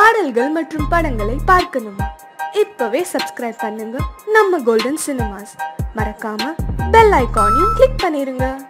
பாடல்கள் மற்றும் படங்களை பார்க்கணுமா? இப்பவே சப்ஸ்கிரைப் பண்ணுங்க நம்ம கோல்டன் சினிமாஸ். மறக்காம பெல் ஐகானையும் கிளிக் பண்ணிருங்க.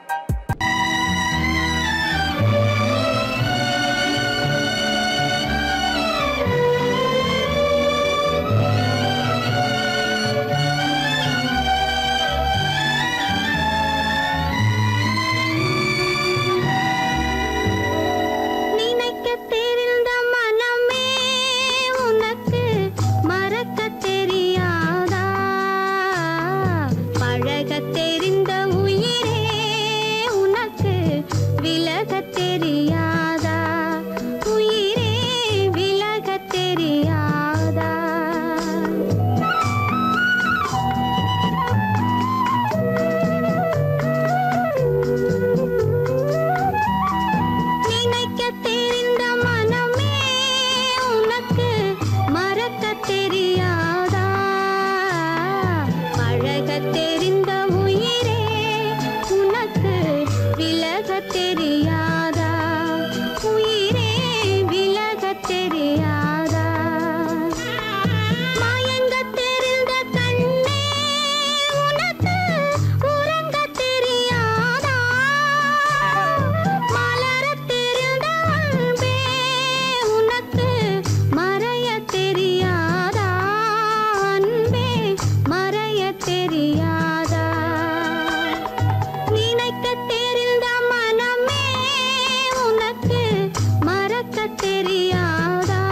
தெரியாதா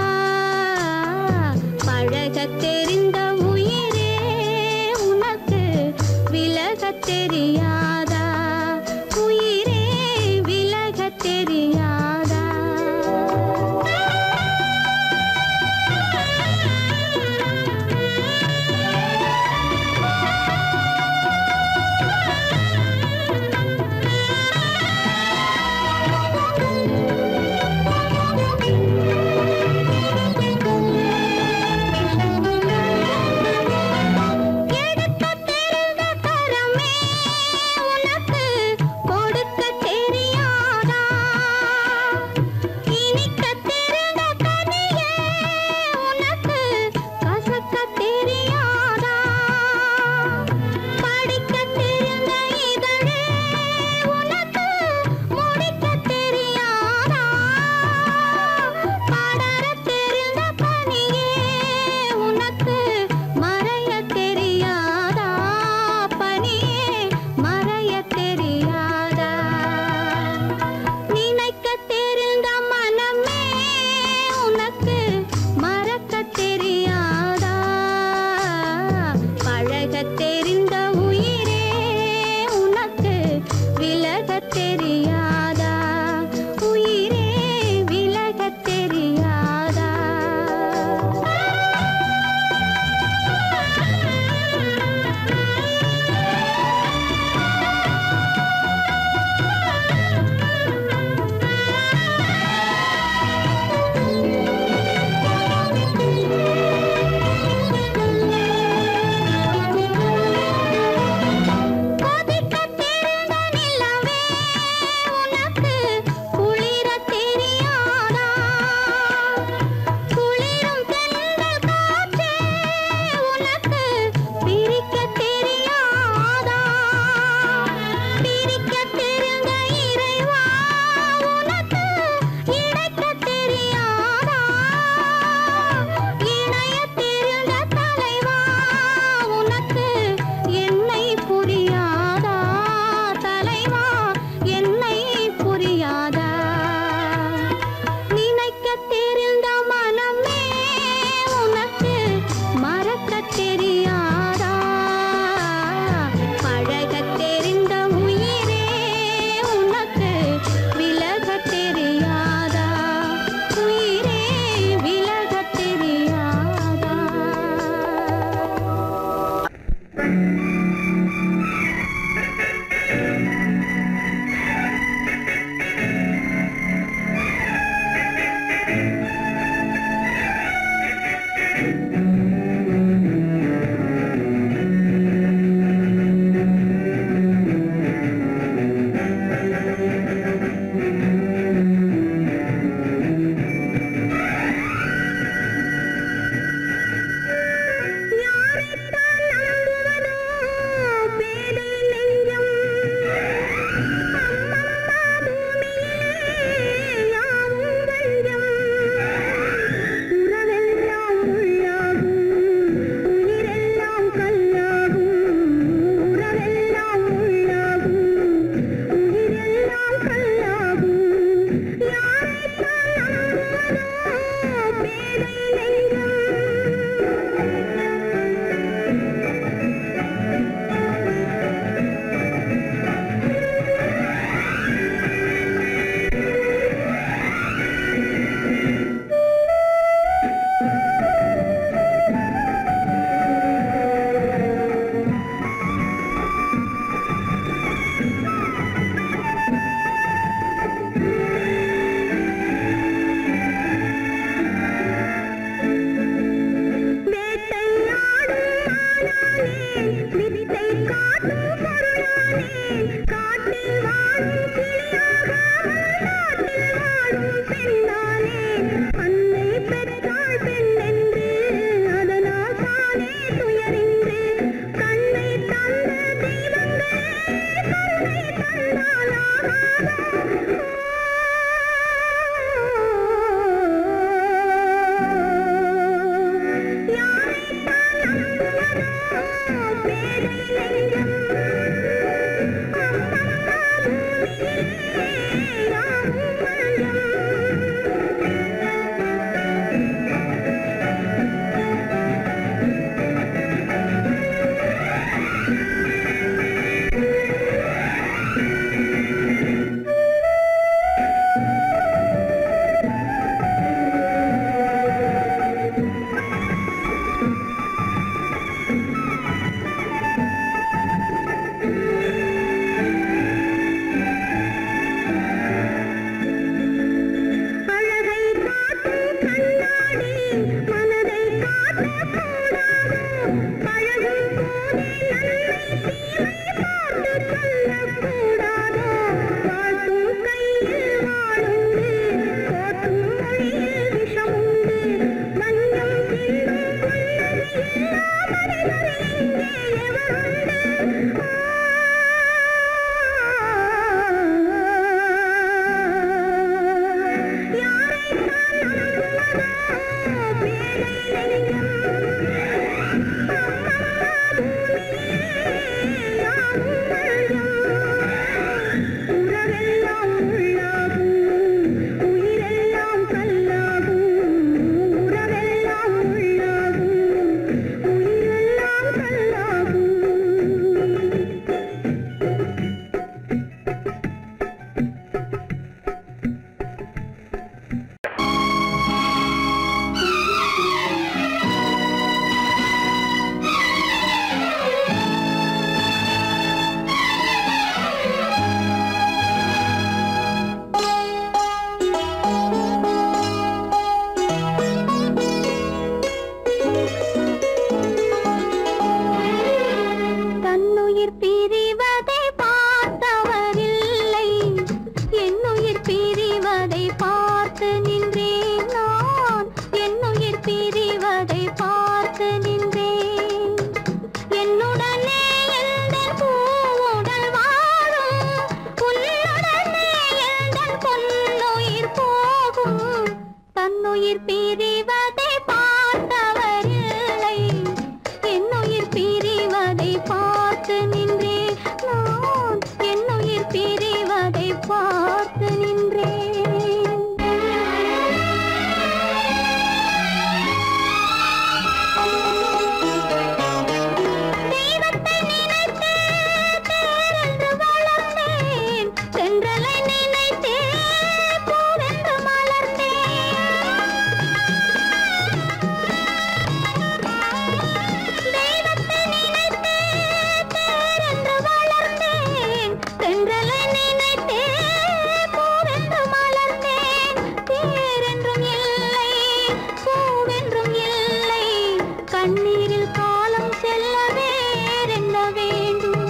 கண்ணீரில் காலம் செல்ல வேறென்ன வேண்டும்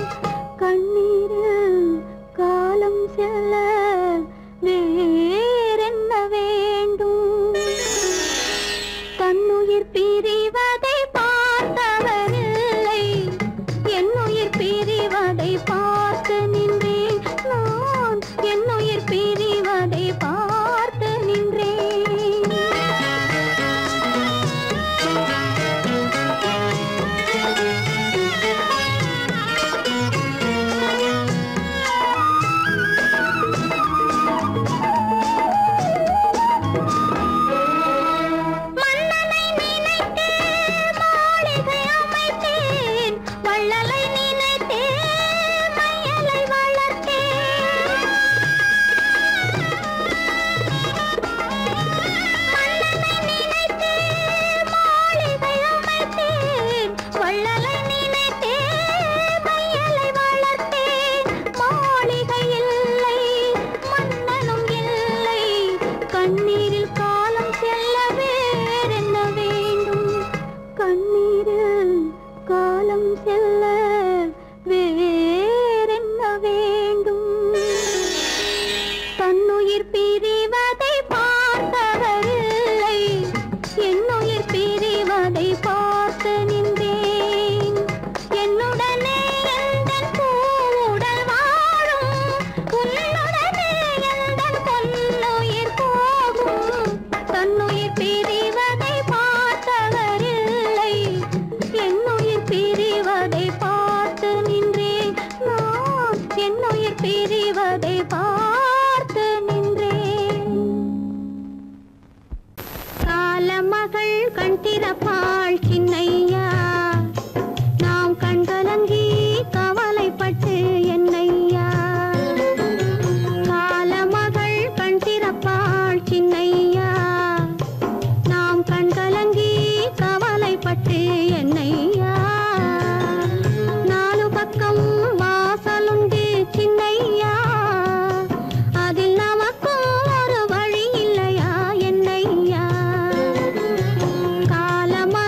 கண்ணீரில் காலம் செல்ல வேறென்ன வேண்டும் தன்னுயிர் பிரிவதை பார்த்தவரில்லை என்னுயிர் பிரிவதை பார்த்து நின்றேன் நான் என்னுயிர் பிரிவதை பார்த்து நின்றேன் கண்ணீரில் காலம் செல்ல வேறென்ன வேண்டும் கண்ணீரில் காலம் செல்ல வேறென்ன வேண்டும் தன்னுயிர் பிரிவதை பார்த்தவரில்லை என்னுயிர் பிரிவதை பார்த்து நின்றேன் என்னுடனே எந்தன் பூவுடல் வாழும் உன்னுடனே எந்தன் பொன்னுயிர் தன்னுயிர் பிரிவதை பார்த்தவரில்லை என்னுயிர் பிரிவதை பார்த்து நின்றேன் நான் என்னுயிர் பிரிவதை பார்த்து நின்றேன் காலமகள் கண் திறப்பாள் சின்னையா நாம் கண்கலங்கி கவலைப்பட்டு என்னையா காலமகள் கண் திறப்பாள் சின்னையா நாம் கண்கலங்கி கவலைப்பட்டு என்னையா நாலு பக்கம் வாசலுண்டு சின்னையா அதில் நமக்கும் ஒரு வழி இல்லையா என்னையா காலமகள்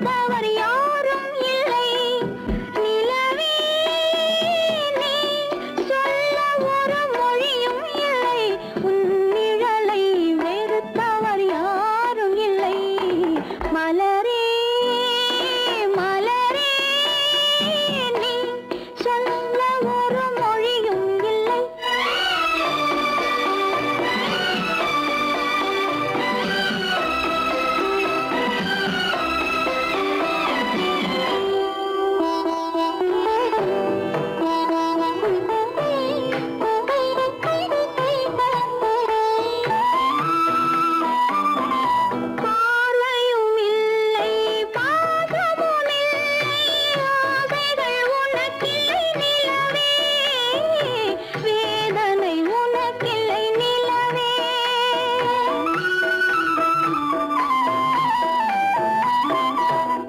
வெறுத்தவர் யாரும் இல்லை நிலவே நீ சொல்ல ஒரு மொழியும் இல்லை உன் நிழலை வெறுத்தவர் யாரும் இல்லை மலரே மலரே நீ சொல்ல ஒரு மொழியும் இல்லை பார்வையும் இல்லை பாசமும் இல்லை ஆசைகள் உனக்கில்லை நிலவே வேதனை உனக்கில்லை நிலவே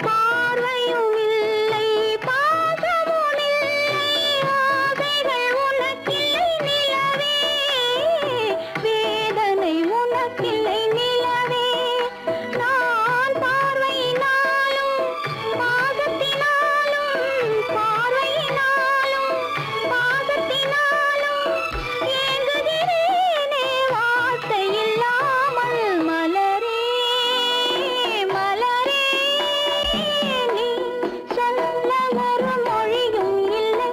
பார்வையும் இல்லை பாசமும் இல்லை ஆசைகள் உனக்கில்லை நிலவே வேதனை உனக்கில்லை நிலவே நான் பார்வையினாலும் பாசத்தினாலும் பார்வையினாலும் பாசத்தினாலும் ஏங்குகிறேனே வார்த்தை இல்லாமல் மலரே மலரே நீ சொல்ல ஒரு மொழியும் இல்லை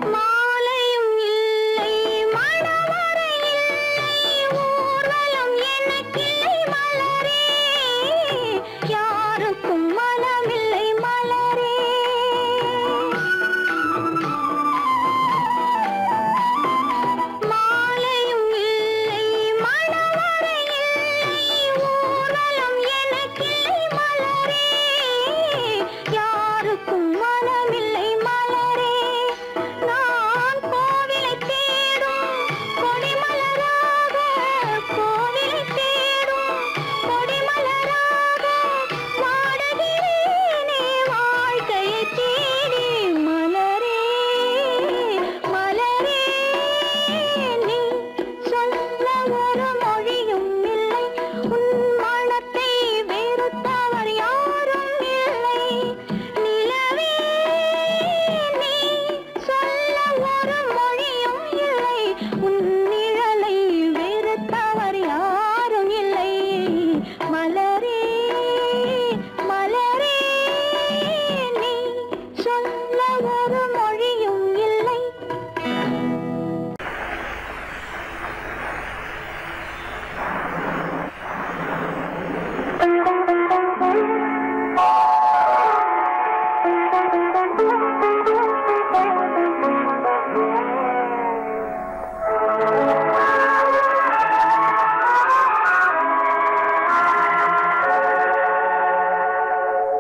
மாலையும் இல்லை மணவறை இல்லை ஊர்வலம் எனக்கில்லை மலரே யாருக்கும் மனமில்லை மலரே மாலையும் இல்லை மணவறை இல்லை ஊர்வலம் எனக்கில்லை மலரே யாருக்கும் மனமில்லை மலரே நான் கோவிலை தேடும் கொடிமலராக கோவிலை தேடும் கொடிமலராக வாடுகிறேனே வாழ்க்கையை தேடி மலரே மலரே நீ சொல்ல ஒரு மொழியும் இல்லை உன் மனத்தை வெறுத்தவர் யாரும் இல்லை நிலவே நீ சொல்ல ஒரு மொழியும் இல்லை உன் நிழலை வெறுத்தவர் யாரும் இல்லை மலரே மலரே நீ சொல்ல ஒரு மொழியும் இல்லை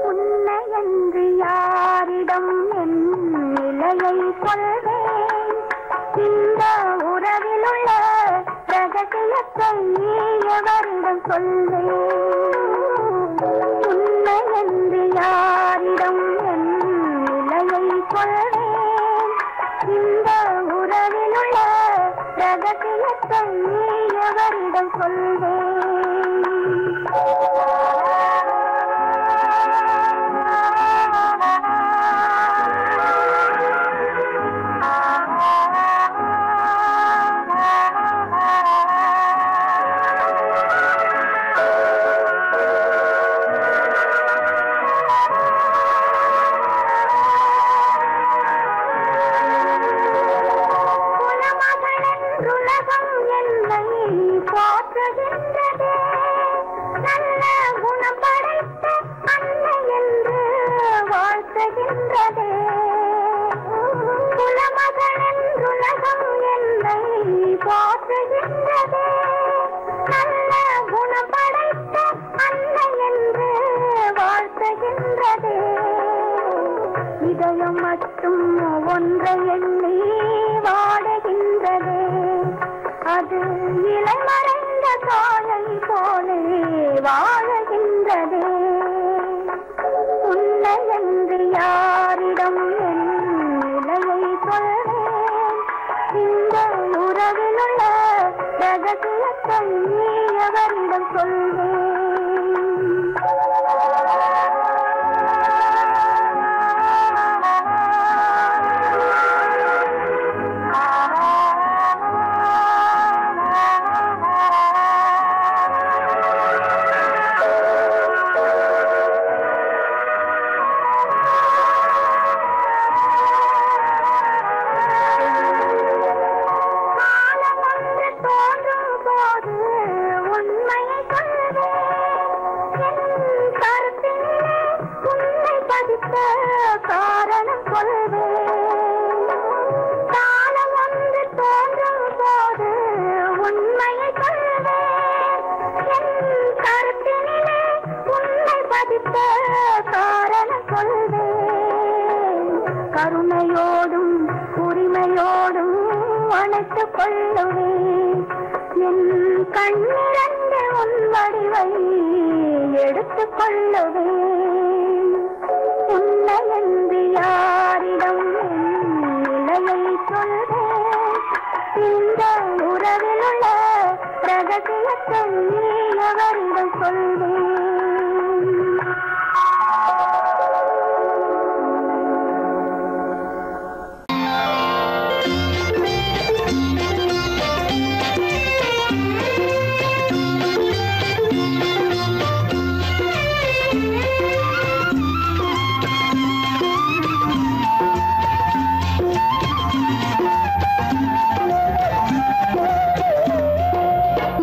உன்னையன்று யாரிடம் என் நிலையை சொல்வேன் இந்த உறவிலுள்ள ரகசியத்தை எவரிடம் சொல்வேன் உன்னையன்று யாரிடம் என் நிலையை சொல்வேன் இந்த உறவிலுள்ள ரகசியத்தை எவரிடம் சொல்வேன் உலகம் என்னை போற்றுகின்றதே நல்ல குணம் படைத்த அன்னை என்று வாழ்த்துகின்றதே குலமகள் என்றுலகம் என்னை போற்றுகின்றதே நல்ல குணம் படைத்த அன்னை என்று வாழ்த்துகின்றதே இதயம் மட்டும் ஒன்றை எண்ணி வாடுகின்றதே அது இளமறைந்த காலை ரகசியத்தை அவரிடம் சொல்வேன். காரணம் சொல்வேன். காலம் ஒன்று தோன்றும் போது உண்மையை சொல்வேன். என் கருத்தினிலே உண்மை பதித்த காரணம் சொல்வேன். கருணையோடும் உரிமையோடும் அணைத்துக் கொள்ளுவேன். என் கண்ணிரண்டு உன் வடிவை எடுத்துக் கொள்ளுவேன். உன்னை என்று யாரிடம் நிலையை சொல்வேன். இந்த உறவில் உள்ள ரகசியத்தை அவரிடம் சொல்வேன்.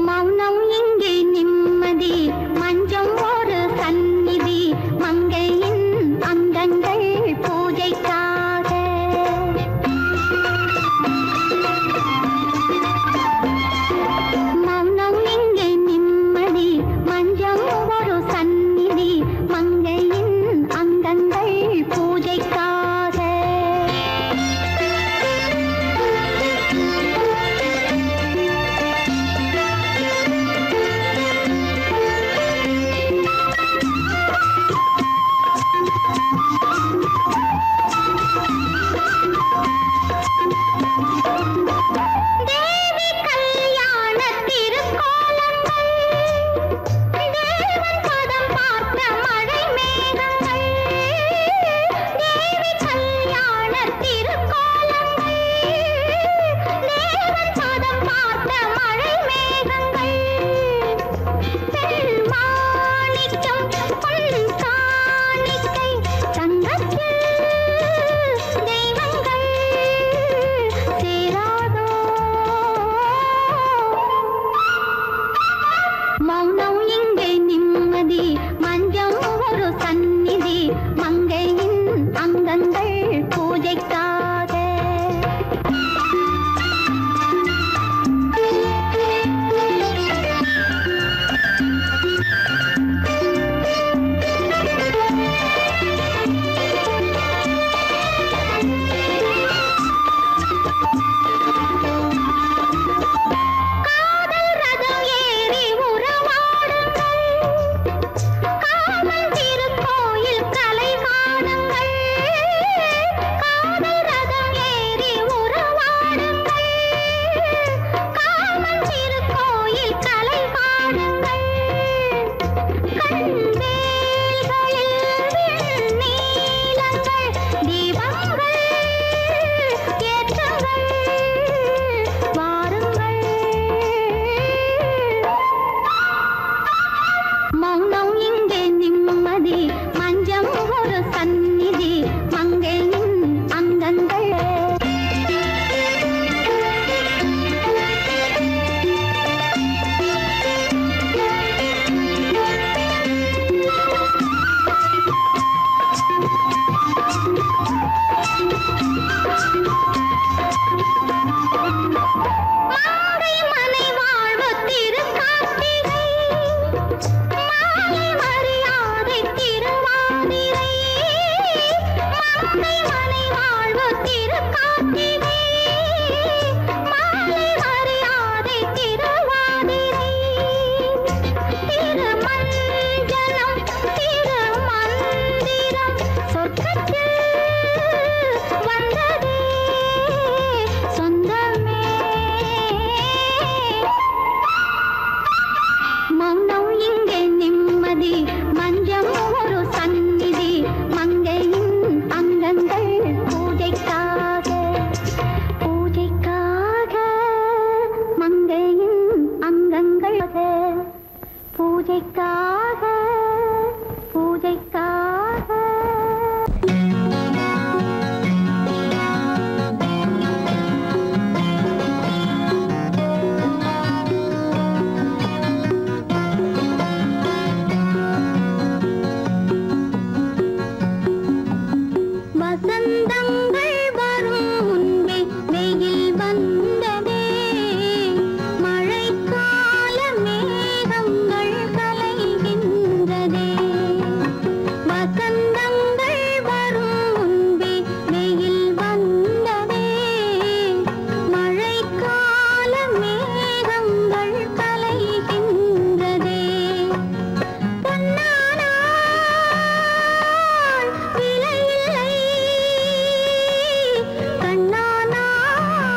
மௌனம் இங்கே நிம்மதி, மஞ்சம் பூஜைக்காக பூஜைக்காக வசந்தங்கள் வரும் முன்பே வெயில் வந்ததே மழைக்கால மேகங்கள் கலைகின்றதே வசந்தங்கள் வரும் முன்பே வெயில் வந்ததே மழைக்கால மேகங்கள் கலைகின்றதே பொன்னான விலையில்லை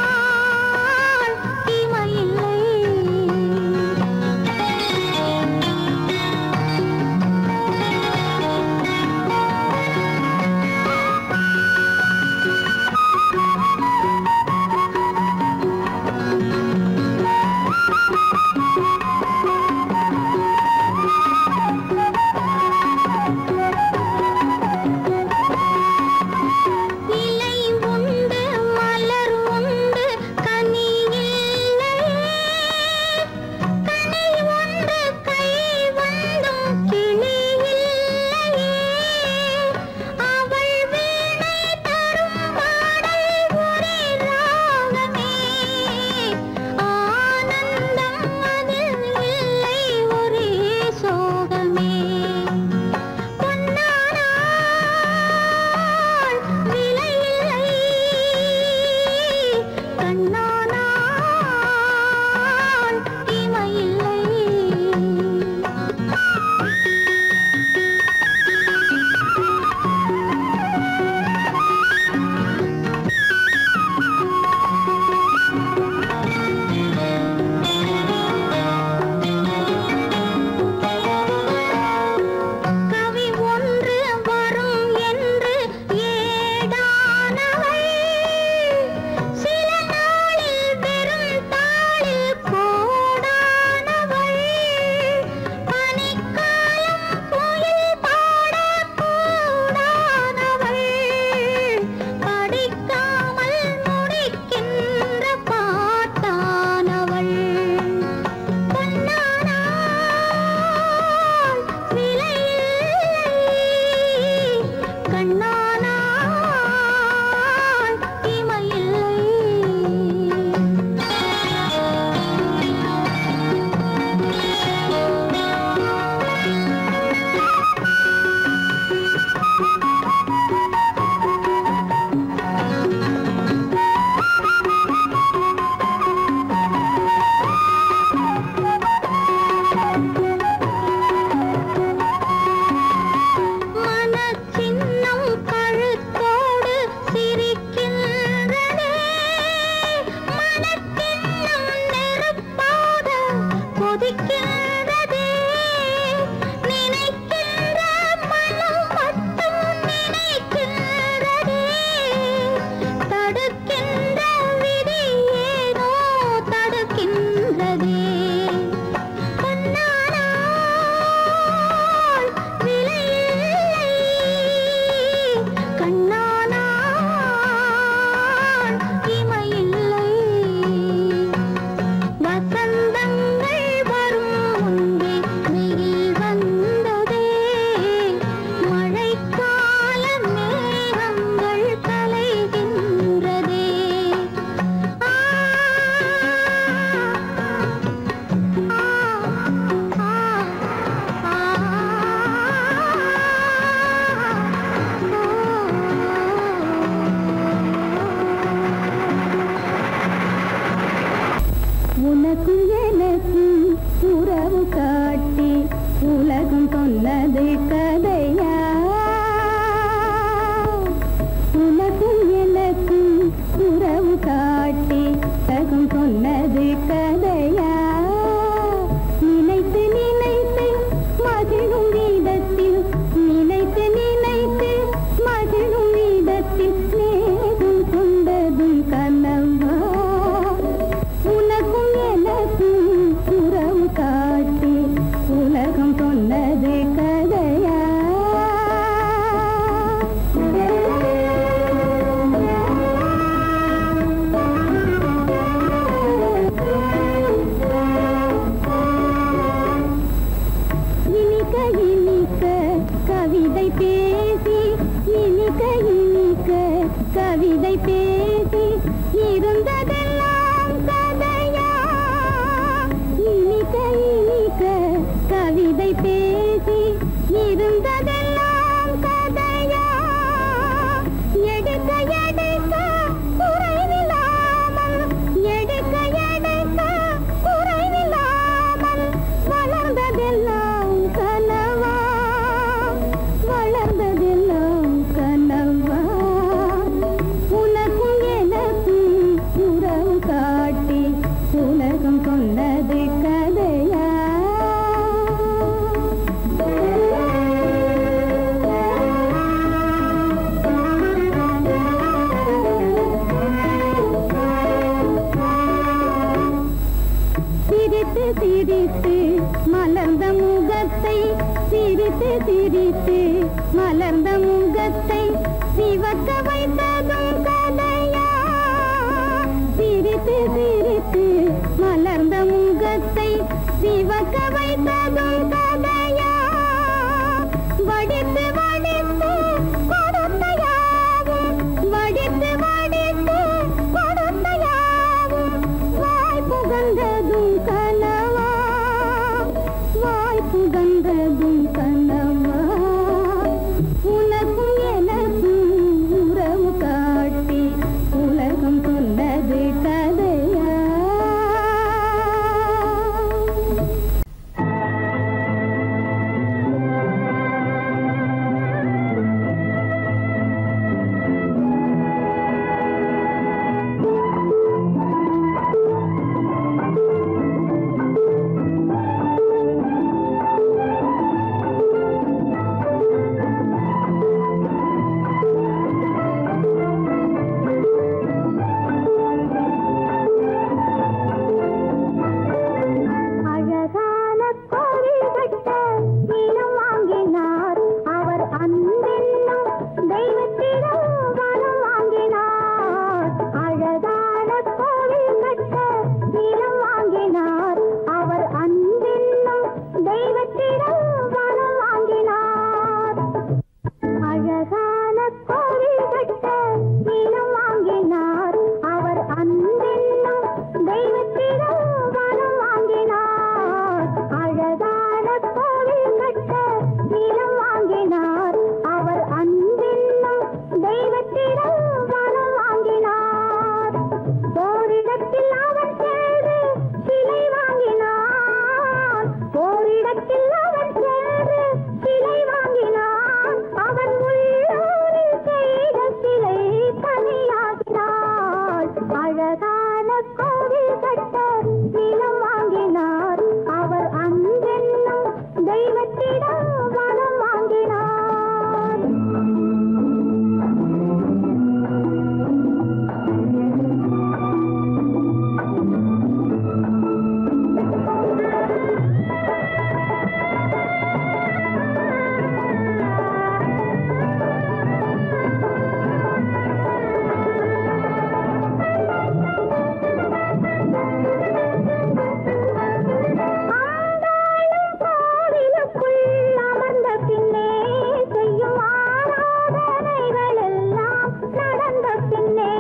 கண்ணானால் இமையில்லை இலை உண்டு மலர் உண்டு கனி இல்லையே கனி ஒன்று கை வந்தும் கிளி இல்லையே அவள் வீணை தரும் பாடல் ஒரே ராகமே ஆனந்தம் அதில் இல்லை ஒரே சோகமே பொன்னானால் விலையில்லை கண்ணானால் இமையில்லை கவி ஒன்று வரும் என்று ஏடானவள் சில நாளில் வெறும் தாளில் கோடானவள் பனிக்காலம் குயில் பாடக்கூடானவள் படிக்காமல் முடிக்கின்ற பாட்டானவள் பொன்னானால் விலையில்லை கண்ணானால் இமையில்லை மனச்சின்னம் கழுத்தோடு சிரிக்கின்றதே மனக்கிண்ணம் நெருப்பாக கொதிக்கின்றதே நினைக்கின்ற மனம் மட்டும் நினைக்கின்றதே தடுக்கின்ற விதி ஏனோ தடுக்கின்றதே பொன்னானால் விலையில்லை கண்ணானால் இமையில்லை வசந்தங்கள் வரும் முன்பே வெயில் வந்ததே மழைக்கால மேகங்கள் கலைகின்றதே ஆ உனக்கும் எனக்கும் உறவு காட்டி உலகம் சொன்னது கதையா உனக்கும் எனக்கும் உறவு காட்டி உலகம் சொன்னது கதையா நினைத்து நினைத்து மகிழும் வீதத்தில் நினைத்து நினைத்து மகிழும் வீதத்தில் நேரும் கொண்டதும் கனவா உனக்கும் எனக்கும் உறவு காட்டி உலகம் இருந்ததெல்லாம் கதையா எடுக்க எடுக்க குறைவில்லாமல் எடுக்க எடுக்க குறைவில்லாமல் வளர்ந்ததெல்லாம் கனவா வளர்ந்ததெல்லாம் கனவா உனக்கும் எனக்கும் உறவு காட்டி உலகம் சொன்னது கதையா சிரித்து சிரித்து மலர்ந்த முகத்தை சிரித்து சிரித்து மலர்ந்த முகத்தை சிவக்க வைத்ததும் கதையா சிரித்து சிரித்து மலர்ந்த முகத்தை சிவக்க வைத்ததும் கதையா வடித்து வடித்து கொடுத்தையாவும் வடித்து வடித்து கொடுத்தையாவும் வாய் புகழ்ந்ததும் கனவா வாய் புகழ்ந்ததும் கனவா உனக்கும் எனக்கும் உறவு காட்டி உலகம் சொன்னது கதையா அழகான கோவில் கட்ட நிலம் வாங்கினார் அவர் அன்பென்னும் தெய்வத்திடம் வரம் வாங்கினார் அழகான கோவில் கட்ட நிலம் வாங்கினார் அவர் அன்பென்னும் தெய்வத்திடம் வரம் வாங்கினார் அழகான கோவில் கட்ட நிலம் வாங்கினார் அவர் அன்பென்னும் தெய்வத்திடம் வரம் வாங்கினார் அழகான கோவில் கட்ட நிலம் வாங்கினார் அவர் அன்பென்னும் தெய்வத்திடம் வரம் வாங்கினார் ஓரிடத்தில் அவன் சென்று சிலை வாங்கினான் ஓரிடத்தில் அவன் சென்று சிலை வாங்கினான் அவன் உள்ளூரில் செய்த சிலை தனியாகினாள் அழகான கோவில் கட்ட நிலம் வாங்கினார் அவர் அன்பென்னும் தெய்வத்திடம் வரம் வாங்கினார் ஆண்டாளும் கோவிலுக்குள் அமர்ந்த பின்னே செய்யும் ஆராதனைகள் எல்லாம் நடந்த பின்னே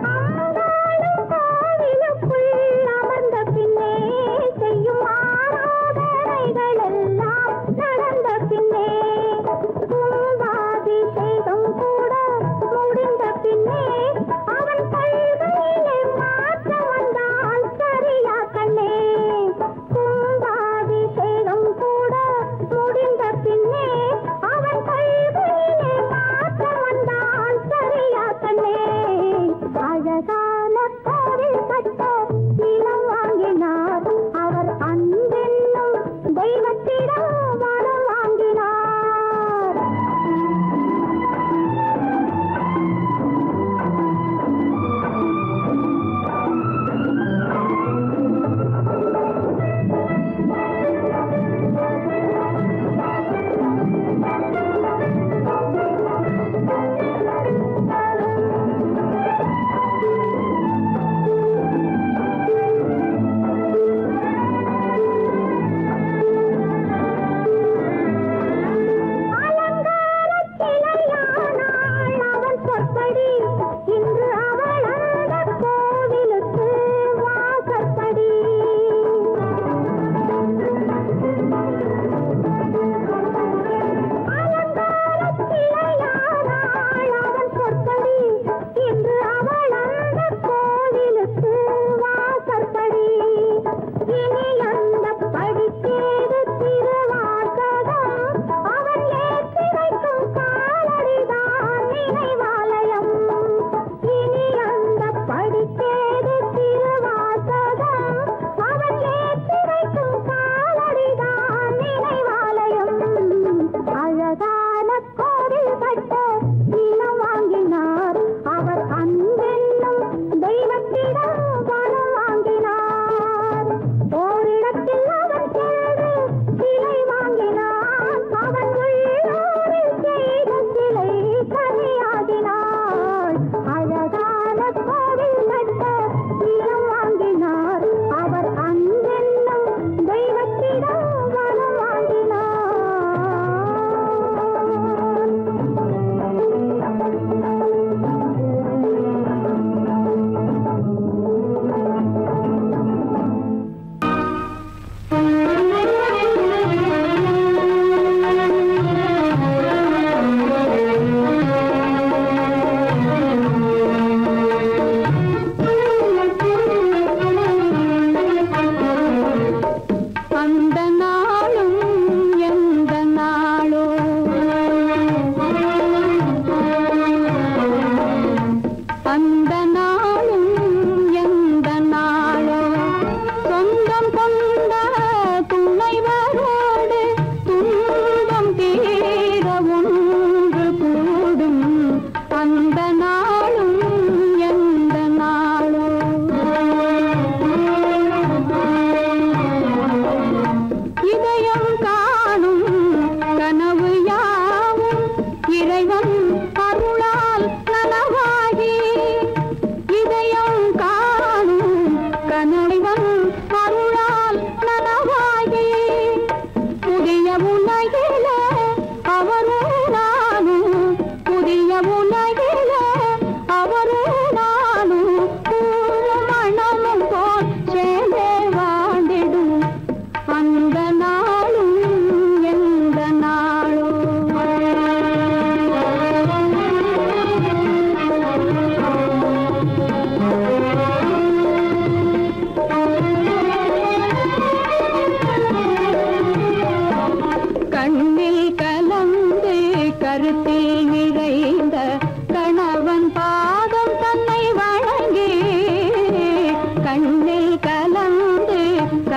ஆண்டாளும் கோவிலுக்குள் அமர்ந்த பின்னே செய்யும் ஆராதனைகள் எல்லாம் நடந்த பின்னே கும்பாபிஷேகம் கூட முடிந்த பின்னே அவன் கல்வியிலே மாற்றம் வந்தான் சரியா கண்ணே கும்பாபிஷேகம் கூட முடிந்த பின்னே அவன் கல்வியிலே மாற்றம் வந்தான் சரியா கண்ணே அழகான கோவில் கட்ட நிலம் வாங்கினார் அவர் அன்பென்னும் தெய்வத்திடம் வரம் வாங்கினார்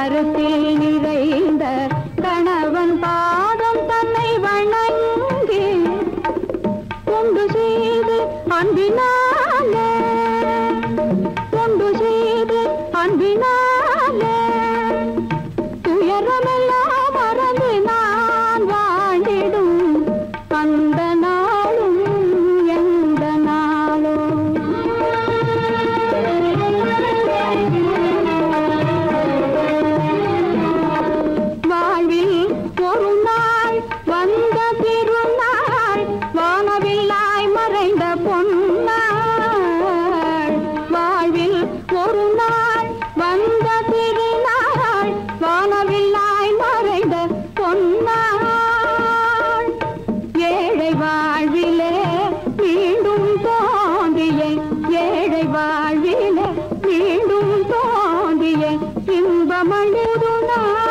கருத்தில் நிறைந்த கணவன் பாதம் தன்னை வணங்கி கொண்டு செய்து அன்பினாலே துயரமெல்லாம் மறந்து நான் வாண்டிடும் அந்த நாளும் எந்த நாளும் வாழ்வில் ஒரு நாள் வந்த திருநாள் வானவில்லாய் மறைந்த பொன்னாள் வாழ்வில் ஒரு நாள் வந்த திருநாள் வானவில்லாய் மறைந்த பொன்னாள் ஏழை வாழ்விலே மீண்டும் தோன்றிய ஏழை வாழ்விலே மீண்டும் தோன்றிய இன்பமழுது நாள்